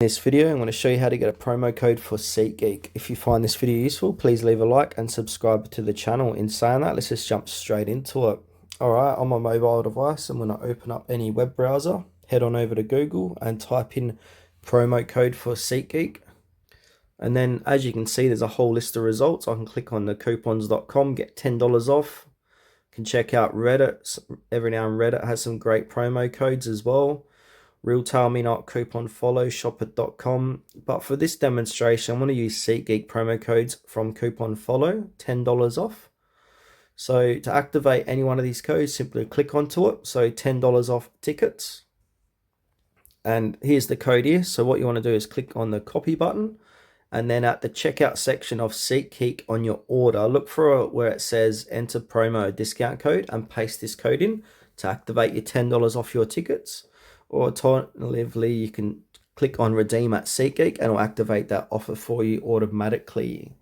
In this video, I'm going to show you how to get a promo code for SeatGeek. If you find this video useful, please leave a like and subscribe to the channel. In saying that, let's just jump straight into it. Alright, on my mobile device, I'm going to open up any web browser, head on over to Google and type in promo code for SeatGeek. And then as you can see, there's a whole list of results. I can click on the coupons.com, get $10 off. Can check out Reddit. Every now and Reddit has some great promo codes as well. Realtime, Coupon Follow, Shopper.com. But for this demonstration, I'm going to use SeatGeek promo codes from Coupon Follow, $10 off. So to activate any one of these codes, simply click onto it. So $10 off tickets. And here's the code here. So what you want to do is click on the copy button. And then at the checkout section of SeatGeek on your order, look for where it says enter promo discount code and paste this code in to activate your $10 off your tickets. Or alternatively, you can click on redeem at SeatGeek and it'll activate that offer for you automatically.